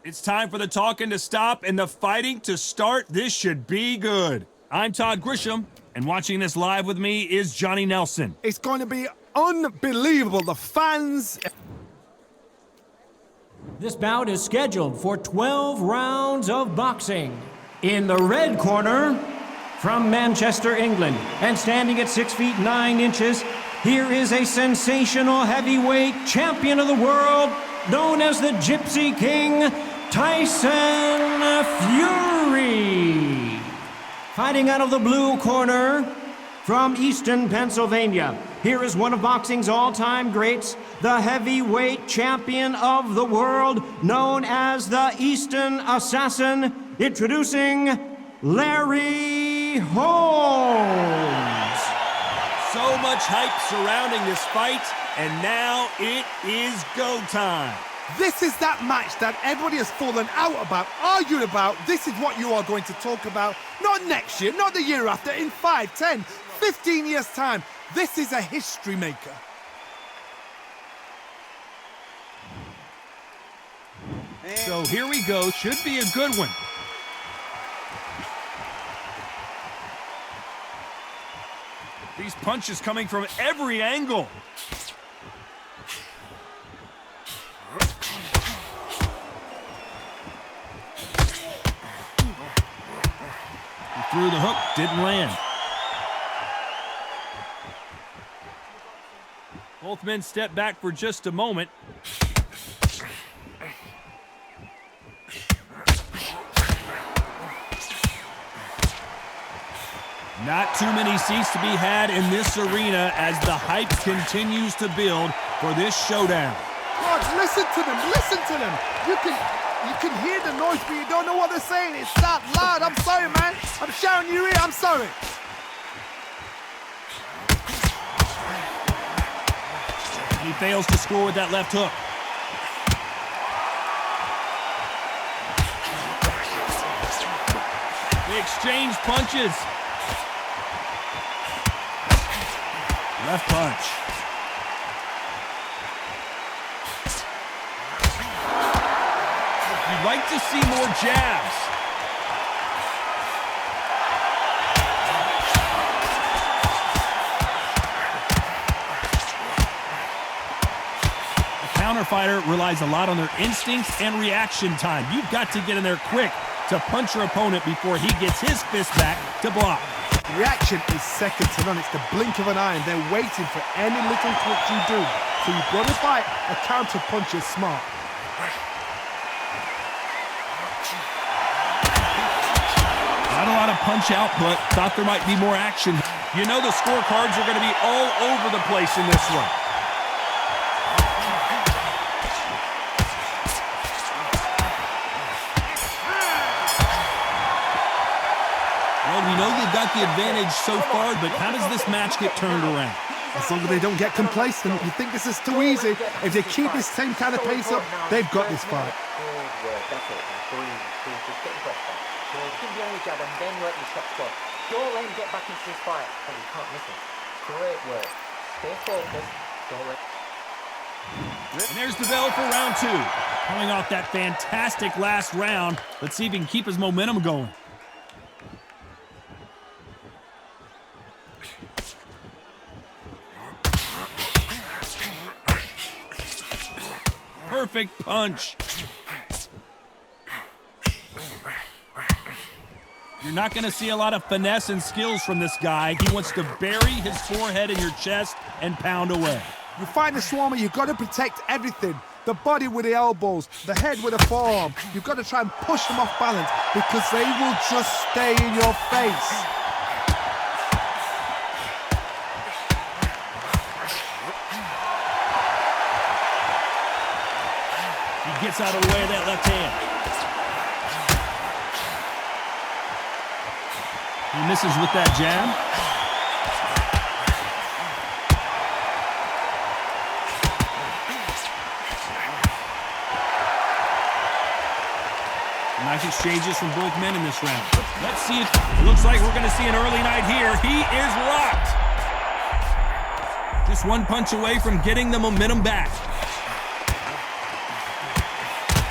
It's time for the talking to stop and the fighting to start. This should be good. I'm Todd Grisham, and watching this live with me is Johnny Nelson. It's going to be unbelievable. The fans... This bout is scheduled for 12 rounds of boxing. In the red corner, from Manchester, England, and standing at 6 feet 9 inches, here is a sensational heavyweight champion of the world, known as the Gypsy King, Tyson Fury. Fighting out of the blue corner, from Easton, Pennsylvania, here is one of boxing's all-time greats, the heavyweight champion of the world, known as the Easton Assassin, introducing Larry Holmes. So much hype surrounding this fight, and now it is go time. This is that match that everybody has fallen out about, argued about. This is what you are going to talk about. Not next year, not the year after, in 5, 10, 15 years' time. This is a history maker. So here we go. Should be a good one. These punches coming from every angle. He threw the hook, didn't land. Both men step back for just a moment. Not too many seats to be had in this arena as the hype continues to build for this showdown. God, listen to them, listen to them. You can hear the noise, but you don't know what they're saying. It's that loud. I'm sorry, man. I'm shouting you in. I'm sorry. He fails to score with that left hook. They exchange punches. Left punch. You'd like to see more jabs. The counter fighter relies a lot on their instincts and reaction time. You've got to get in there quick to punch your opponent before he gets his fist back to block. Reaction is second to none. It's the blink of an eye, and they're waiting for any little twitch you do. So you've got to fight a counter punch is smart. Not a lot of punch output. Thought there might be more action. You know the scorecards are going to be all over the place in this one. Well, we know they've got the advantage so far, but how does this match get turned around? As long as they don't get complacent, you think this is too easy. If they keep this same kind of pace up, they've got this fight. Keep the only jab and then work your shots well. Don't let him get back into this fight, and you can't miss him. Great work. Stay focused. Don't let... And there's the bell for round 2. Coming off that fantastic last round, let's see if he can keep his momentum going. Perfect punch. You're not going to see a lot of finesse and skills from this guy. He wants to bury his forehead in your chest and pound away. You find a Swarmer, you've got to protect everything. The body with the elbows, the head with the forearm. You've got to try and push them off balance because they will just stay in your face. He gets out of the way of that left hand. He misses with that jab. Nice exchanges from both men in this round. Let's see it. Looks like we're going to see an early night here. He is locked. Just one punch away from getting the momentum back.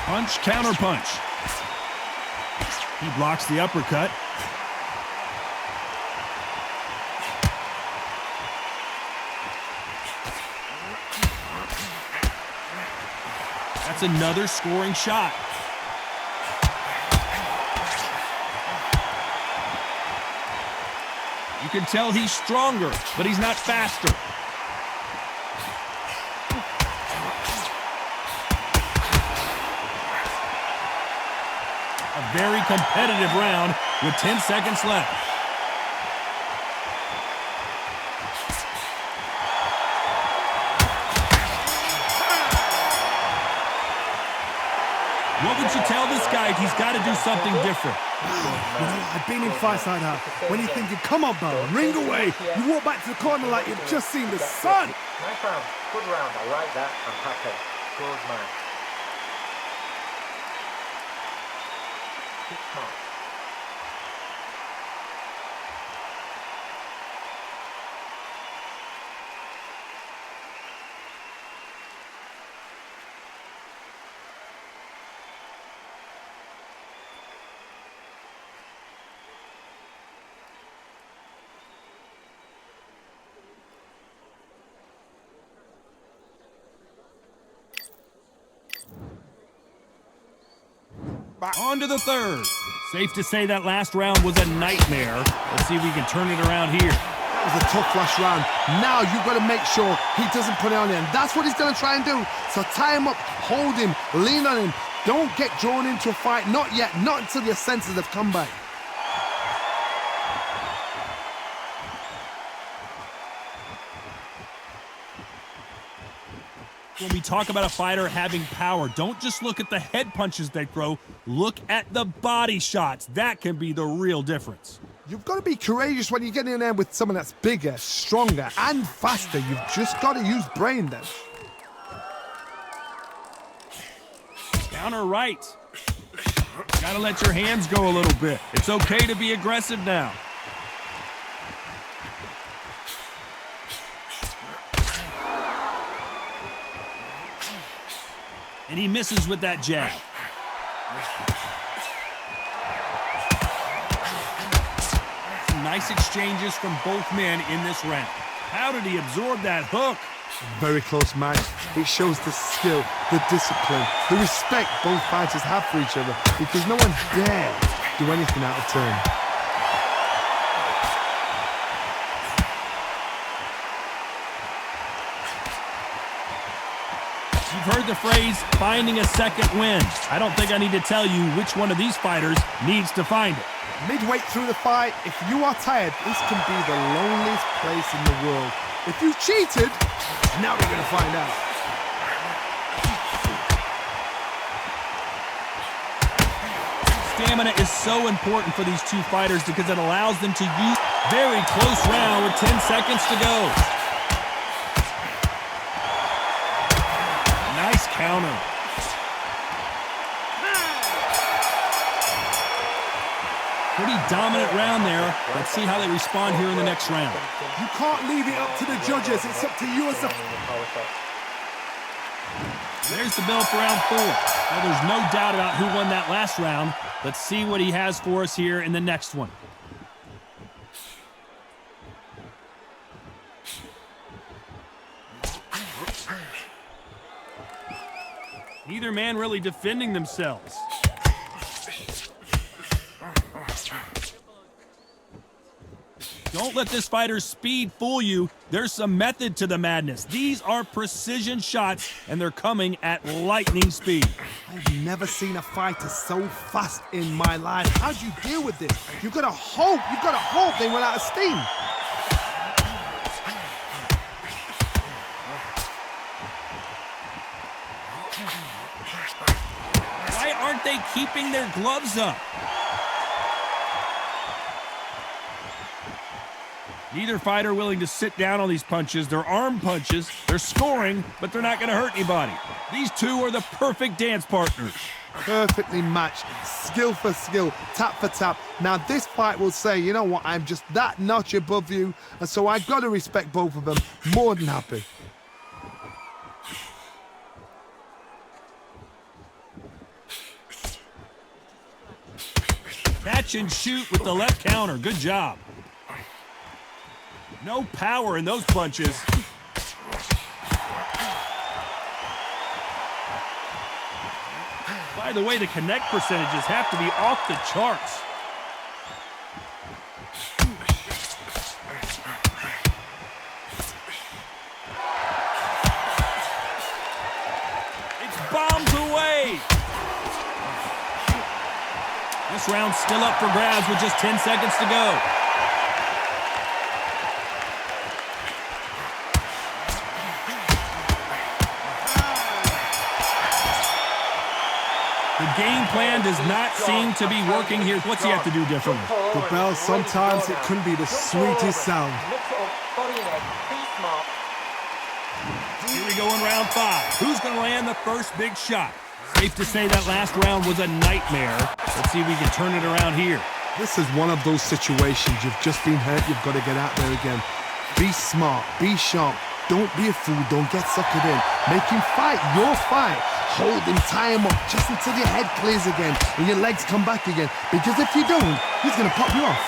Punch, counter punch. He blocks the uppercut. That's another scoring shot. You can tell he's stronger, but he's not faster. A very competitive round with 10 seconds left. What would you tell this guy? He's got to do something different. You know, I've been in fights like that. When you're thinking, come on, Bell, ring away. You walk back to the corner like you've just seen the sun. Nice round. Good round. I like that. I'm happy. Good man. Keep smart. On to the third. Safe to say that last round was a nightmare. Let's see if we can turn it around here. That was a tough last round. Now you've got to make sure he doesn't put it on him. That's what he's going to try and do. So tie him up, hold him, lean on him. Don't get drawn into a fight. Not yet. Not until your senses have come back. When we talk about a fighter having power, don't just look at the head punches they throw. Look at the body shots. That can be the real difference. You've got to be courageous when you get in there with someone that's bigger, stronger, and faster. You've just got to use brain then. Counter right. Gotta let your hands go a little bit. It's okay to be aggressive now. And he misses with that jab. Some nice exchanges from both men in this round. How did he absorb that hook? Very close match. It shows the skill, the discipline, the respect both fighters have for each other, because no one dare do anything out of turn. You've heard the phrase, finding a second win. I don't think I need to tell you which one of these fighters needs to find it. Midway through the fight, if you are tired, this can be the loneliest place in the world. If you cheated, now we're going to find out. Stamina is so important for these two fighters because it allows them to use very close round with 10 seconds to go. Nice counter. Pretty dominant round there. Let's see how they respond here in the next round. You can't leave it up to the judges. It's up to you as the... There's the bell for round 4. Well, there's no doubt about who won that last round. Let's see what he has for us here in the next one. Neither man really defending themselves. Don't let this fighter's speed fool you. There's some method to the madness. These are precision shots, and they're coming at lightning speed. I've never seen a fighter so fast in my life. How do you deal with this? You've got to hope they run out of steam. aren't they keeping their gloves up? Neither fighter willing to sit down on these punches. They're arm punches. They're scoring, but they're not going to hurt anybody. These two are the perfect dance partners. Perfectly matched, skill for skill, tap for tap. Now this fight will say, you know what, I'm just that notch above you, and so I've got to respect both of them. More than happy. Catch and shoot with the left counter. Good job. No power in those punches. By the way, the connect percentages have to be off the charts. It's bombs away. This round's still up for grabs with just 10 seconds to go. The game plan does not seem to be working here. What's he have to do differently? The bell, sometimes it can be the sweetest sound. Here we go in round 5. Who's going to land the first big shot? Safe to say that last round was a nightmare. Let's see if we can turn it around here. This is one of those situations. You've just been hurt. You've got to get out there again. Be smart. Be sharp. Don't be a fool. Don't get suckered in. Make him fight your fight. Hold him, tie him up just until your head clears again and your legs come back again. Because if you don't, he's going to pop you off.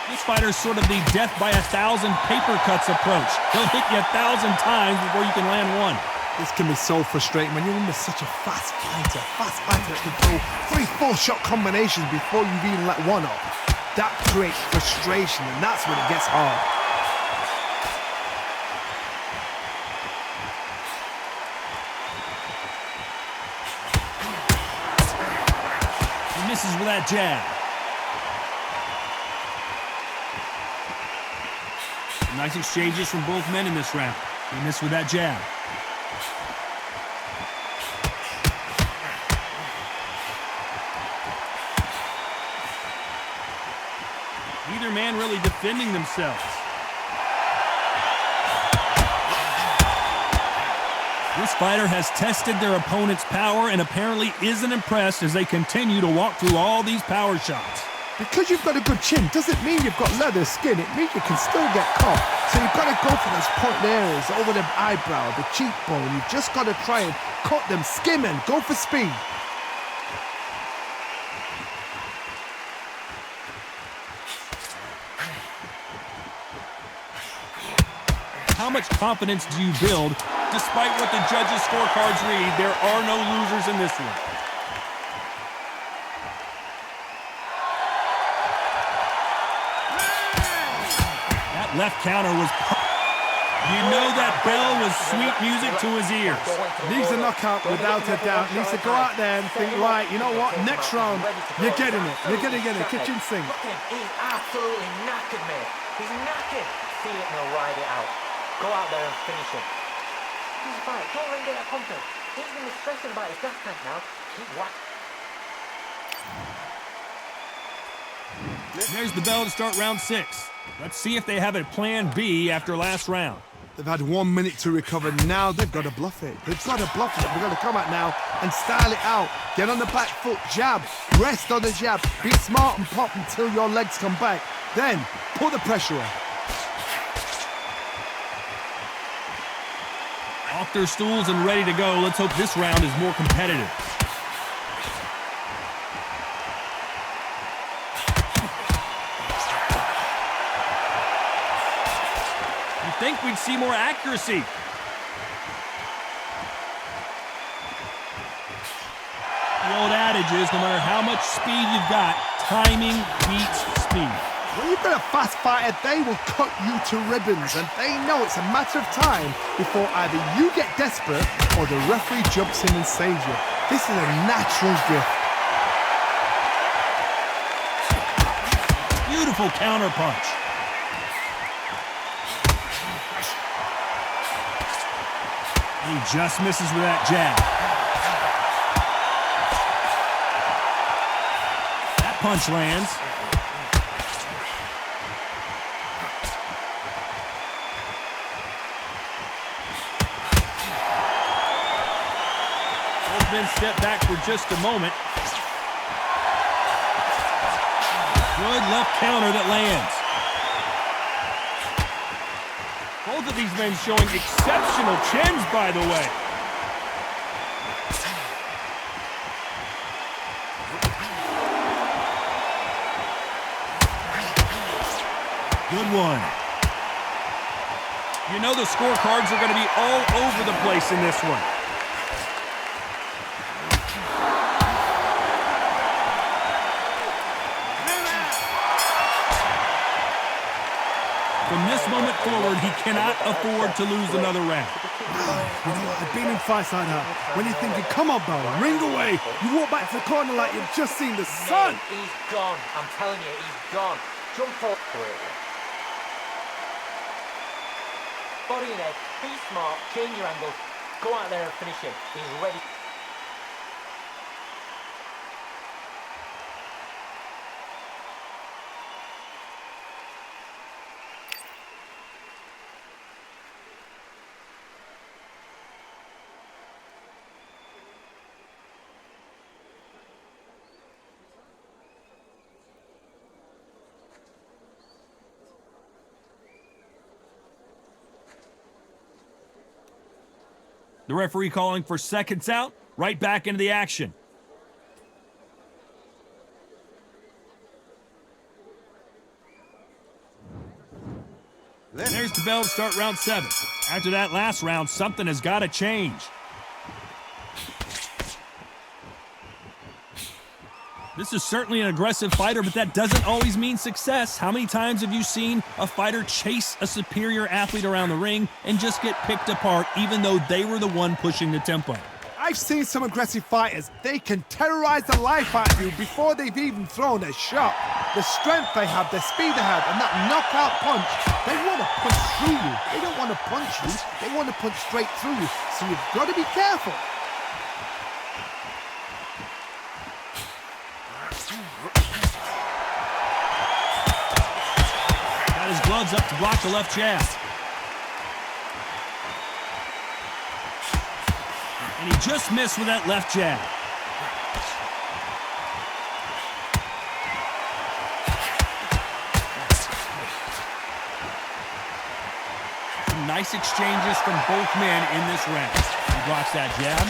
This fighter's sort of the death by 1,000 paper cuts approach. He'll hit you 1,000 times before you can land one. This can be so frustrating when you're under such a fast fighter that can throw 3-4 shot combinations before you've even let one off. That creates frustration, and that's when it gets hard. He misses with that jab. Nice exchanges from both men in this round. He missed with that jab. Neither man really defending themselves. This fighter has tested their opponent's power and apparently isn't impressed as they continue to walk through all these power shots. Because you've got a good chin doesn't mean you've got leather skin. It means you can still get caught. So you've got to go for those point areas, over the eyebrow, the cheekbone. You've just got to try and cut them, skim and go for speed. How much confidence do you build? Despite what the judges' scorecards read, there are no losers in this one. That left counter was... You know that bell was sweet music to his ears. Needs a knockout without a doubt. Needs to go out there and think, right, you know what, next round, you're getting it. You're going to get a kitchen sink. Look at him, he's absolutely knackered, mate. He's knackered. See it and he'll ride it out. Go out there and finish him. He's right, don't let him get that confidence. He's going to be stressing about his gas tank now. Keep whack. There's the bell to start round 6. Let's see if they have a plan B after last round. They've had 1 minute to recover. Now they've got to bluff it. They've got to bluff it. They've got to come out now and style it out. Get on the back foot, jab, rest on the jab. Be smart and pop until your legs come back. Then put the pressure on. Off their stools and ready to go. Let's hope this round is more competitive. You'd think we'd see more accuracy. The old adage is no matter how much speed you've got, timing beats speed. When you've got a fast fighter, they will cut you to ribbons, and they know it's a matter of time before either you get desperate or the referee jumps in and saves you. This is a natural gift. Beautiful counter punch. He just misses with that jab. That punch lands. Both men step back for just a moment. Good left counter that lands. Both of these men showing exceptional chins, by the way. Good one. You know the scorecards are going to be all over the place in this one. From this moment forward, he cannot afford to lose another round. You know what? I've been in fights like that. When you're thinking, come on, Bell, ring away. You walk back to the corner like you've just seen the sun. He's gone. I'm telling you, he's gone. Jump up for it. Body and head. Be smart. Change your angle. Go out there and finish him. He's ready. The referee calling for seconds out, right back into the action. There's the bell to start round 7. After that last round, something has got to change. This is certainly an aggressive fighter, but that doesn't always mean success. How many times have you seen a fighter chase a superior athlete around the ring and just get picked apart even though they were the one pushing the tempo? I've seen some aggressive fighters. They can terrorize the life out of you before they've even thrown a shot. The strength they have, the speed they have, and that knockout punch, they want to punch through you. They don't want to punch you. They want to punch straight through you. So you've got to be careful. Got his gloves up to block the left jab. And he just missed with that left jab. Some nice exchanges from both men in this round. He blocks that jab.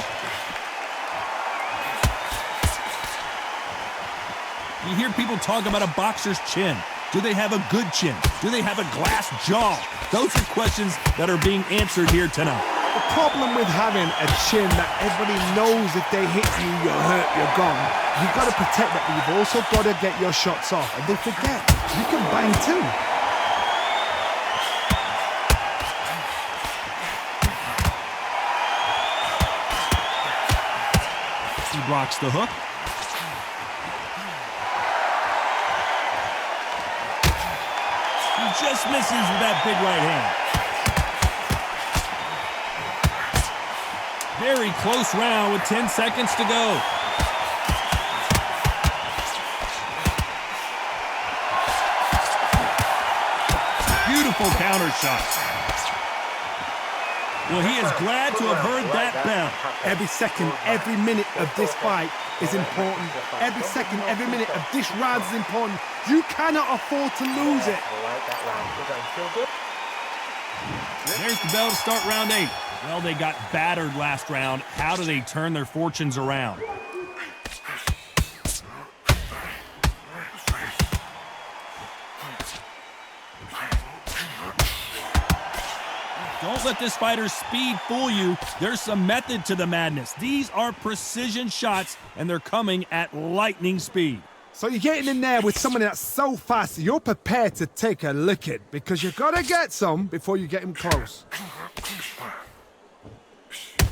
You hear people talk about a boxer's chin. Do they have a good chin? Do they have a glass jaw? Those are questions that are being answered here tonight. The problem with having a chin that everybody knows if they hit you, you're hurt, you're gone. You've got to protect that, but you've also got to get your shots off. And they forget, you can bang too. He blocks the hook. He just misses with that big right hand. Very close round with 10 seconds to go. Beautiful counter shot. Well, he is glad to have heard that bell. Every second, every minute of this fight is important. Every second, every minute of this round is important. You cannot afford to lose it. There's the bell to start round 8. Well, they got battered last round. How do they turn their fortunes around? Don't let this fighter's speed fool you. There's some method to the madness. These are precision shots, and they're coming at lightning speed. So you're getting in there with someone that's so fast, you're prepared to take a licking because you've got to get some before you get him close.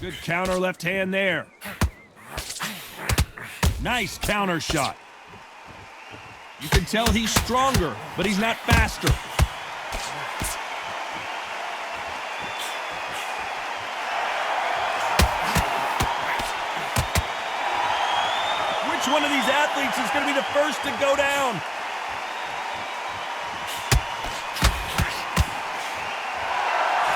Good counter left hand there. Nice counter shot. You can tell he's stronger, but he's not faster. Which one of these athletes is going to be the first to go down?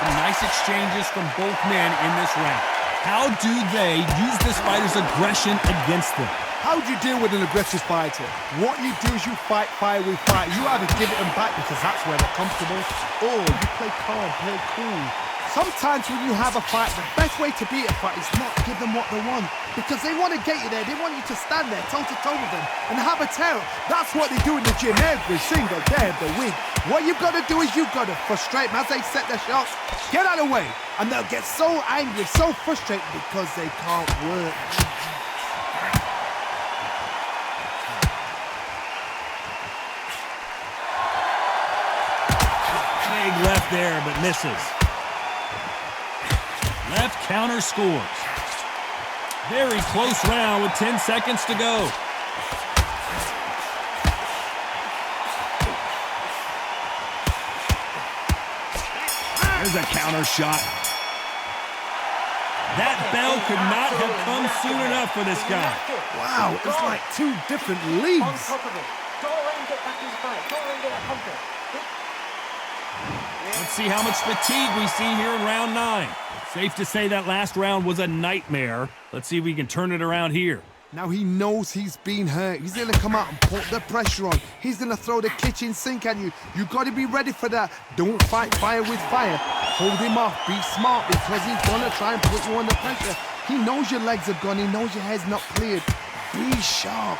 Some nice exchanges from both men in this round. How do they use this fighter's aggression against them? How do you deal with an aggressive fighter? What you do is you fight fire with fire. You either give it them back because that's where they're comfortable, or you play calm, play cool. Sometimes when you have a fight, the best way to beat a fight is not give them what they want, because they want to get you there. They want you to stand there toe-to-toe with them and have a tear. That's what they do in the gym every single day of the week. What you've got to do is you've got to frustrate them as they set their shots. Get out of the way. And they'll get so angry, so frustrated because they can't work. Big left there, but misses. Left counter scores. Very close round with 10 seconds to go. There's a counter shot. That bell could not have come soon enough for this guy. Wow, it's like two different leagues. On top of it. Don't let him get back in his fight. Don't let him get that confidence. Let's see how much fatigue we see here in round 9. Safe to say that last round was a nightmare. Let's see if we can turn it around here. Now he knows he's been hurt. He's going to come out and put the pressure on. He's going to throw the kitchen sink at you. You got to be ready for that. Don't fight fire with fire. Hold him off. Be smart, because he's going to try and put you under pressure. He knows your legs are gone. He knows your head's not cleared. Be sharp.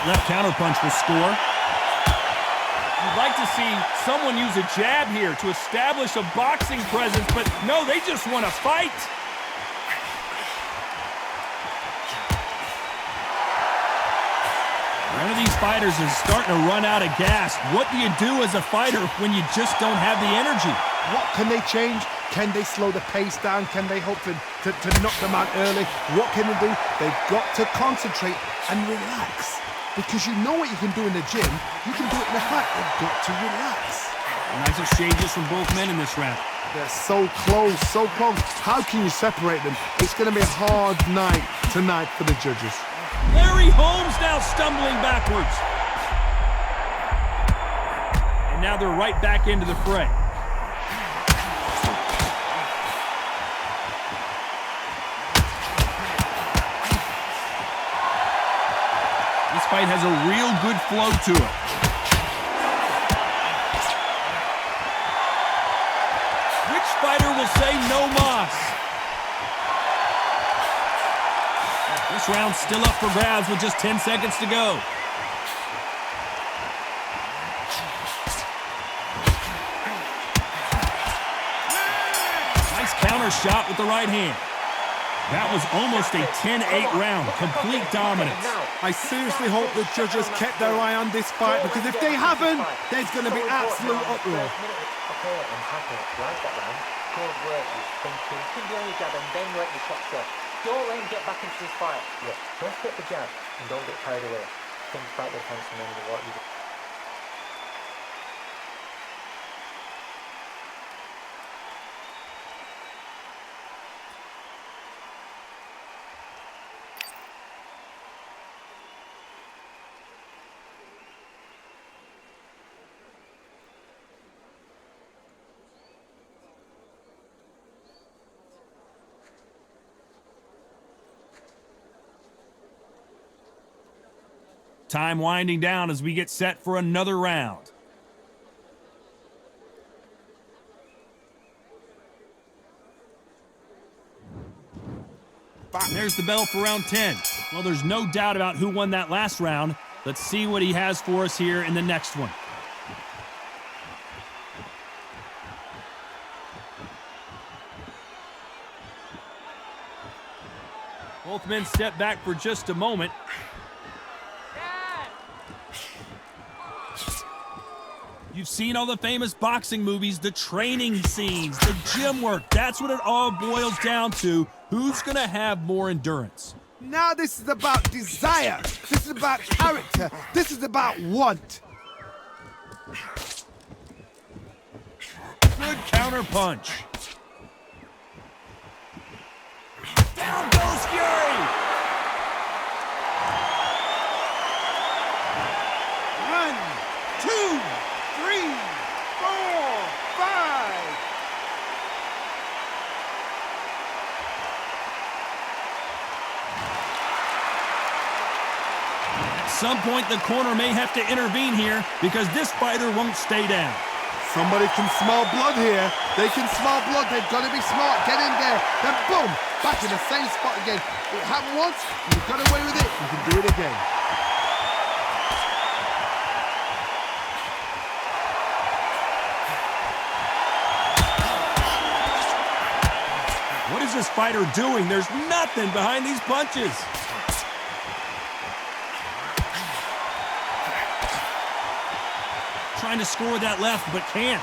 Left counterpunch will score. You'd like to see someone use a jab here to establish a boxing presence, but no, they just want to fight. One of these fighters is starting to run out of gas. What do you do as a fighter when you just don't have the energy? What can they change? Can they slow the pace down? Can they hope to knock them out early? What can they do? They've got to concentrate and relax. Because you know what you can do in the gym, you can do it in the fight. They've got to relax. Nice exchanges from both men in this round. They're so close, so close. How can you separate them? It's going to be a hard night tonight for the judges. Larry Holmes now stumbling backwards. And now they're right back into the fray. This fight has a real good flow to it. Which fighter will say no mas? This round's still up for grabs with just 10 seconds to go. Nice counter shot with the right hand. That was almost a 10-8 round, complete dominance. I seriously hope the judges kept their eye on this fight, because if they haven't, there's going to be absolute uproar. Okay, I'm happy. Like that round. Good work. He's thinking. Keep doing your jab and then let your shots go. Don't let him get back into this fight. Yeah, don't get the jab and don't get carried away. Think about the defense and then what you do. Time winding down as we get set for another round. There's the bell for round 10. Well, there's no doubt about who won that last round. Let's see what he has for us here in the next one. Both men step back for just a moment. You've seen all the famous boxing movies, the training scenes, the gym work. That's what it all boils down to. Who's going to have more endurance? Now this is about desire. This is about character. This is about want. Good counter punch. Down goes Fury. 1, 2, 3, 4, 5. At some point, the corner may have to intervene here because this fighter won't stay down. Somebody can smell blood here. They can smell blood. They've got to be smart. Get in there. Then boom, back in the same spot again. It happened once. You got away with it. You can do it again. What is this fighter doing? There's nothing behind these punches. Trying to score with that left, but can't.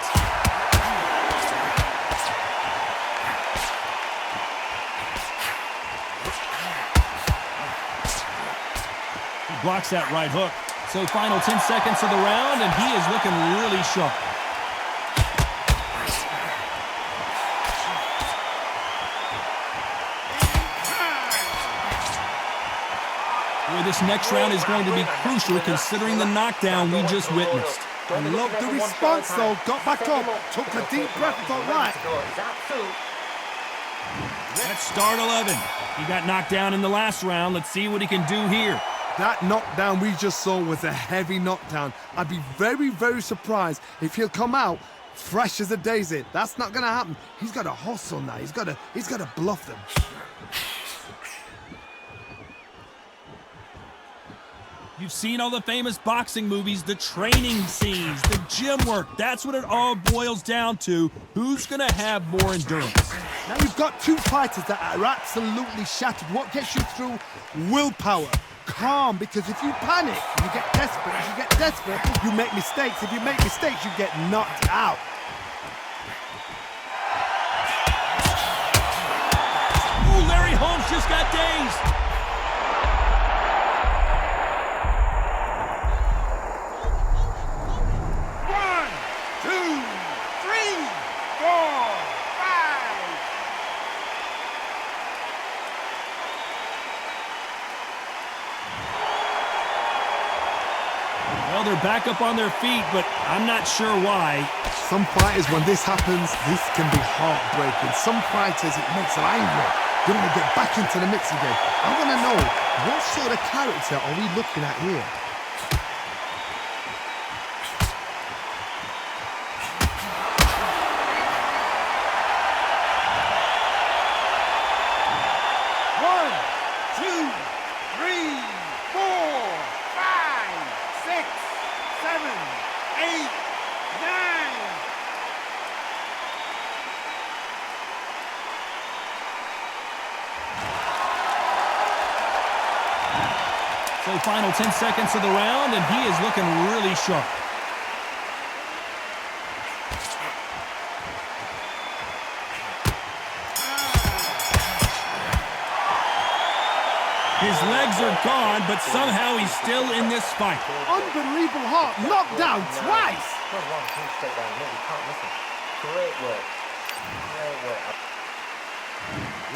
He blocks that right hook. So final 10 seconds of the round, and he is looking really sharp. Boy, this next round is going to be crucial considering the knockdown we just witnessed. And look, the response though, got back up, took a deep breath and thought, right. That's start 11. He got knocked down in the last round. Let's see what he can do here. That knockdown we just saw was a heavy knockdown. I'd be very, very surprised if he'll come out fresh as a daisy. That's not gonna happen. He's got to hustle now. He's got to bluff them. You've seen all the famous boxing movies, the training scenes, the gym work. That's what it all boils down to. Who's going to have more endurance? Now you've got two fighters that are absolutely shattered. What gets you through? Willpower. Calm, because if you panic, you get desperate. If you get desperate, you make mistakes. If you make mistakes, you get knocked out. Ooh, Larry Holmes just got dazed. Well, they're back up on their feet, but I'm not sure why. Some fighters, when this happens, this can be heartbreaking. Some fighters, it makes them angry. They want to get back into the mix again. I want to know, what sort of character are we looking at here? So final 10 seconds of the round, and he is looking really sharp. His legs are gone, but somehow he's still in this fight. Unbelievable heart, knocked down twice. Great work. Great work.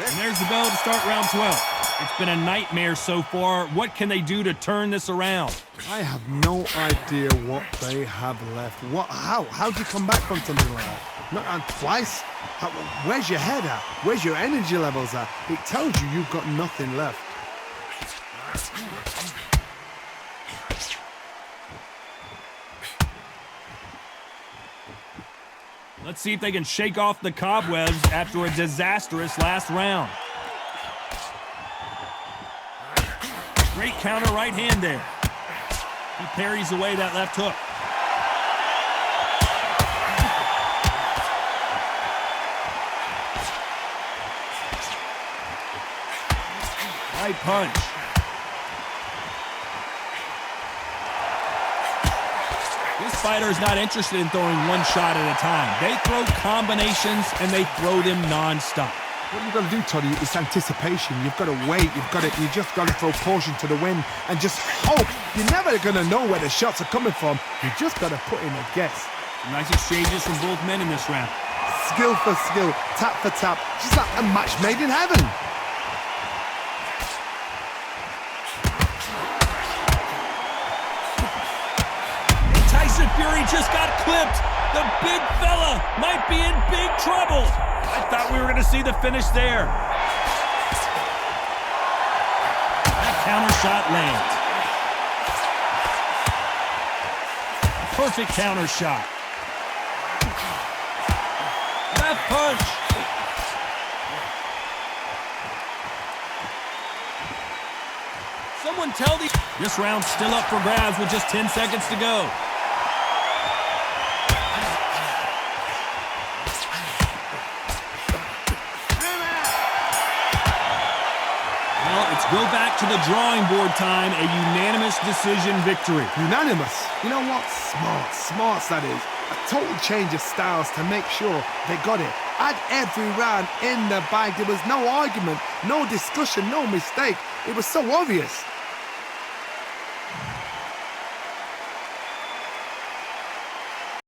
And there's the bell to start round 12. It's been a nightmare so far. What can they do to turn this around? I have no idea what they have left. How do you come back from something like that? Not twice? Where's your head at? Where's your energy levels at? It tells you you've got nothing left. Let's see if they can shake off the cobwebs after a disastrous last round. Great counter right hand there. He parries away that left hook. Right punch. This fighter is not interested in throwing one shot at a time. They throw combinations and they throw them non-stop. What you've got to do, Toddy, is anticipation. You've got to wait. You just got to throw caution to the wind and just hope. You're never going to know where the shots are coming from. You just got to put in a guess. Nice exchanges from both men in this round. Skill for skill, tap for tap, just like a match made in heaven. Tyson Fury just got clipped. The big fella might be in big trouble. I thought we were going to see the finish there. That counter shot lands. Perfect counter shot. Left punch. Someone tell the... This round's still up for grabs with just 10 seconds to go. Go back to the drawing board time, a unanimous decision victory. Unanimous? You know what? Smarts that is. A total change of styles to make sure they got it. At every round in the bag, there was no argument, no discussion, no mistake. It was so obvious.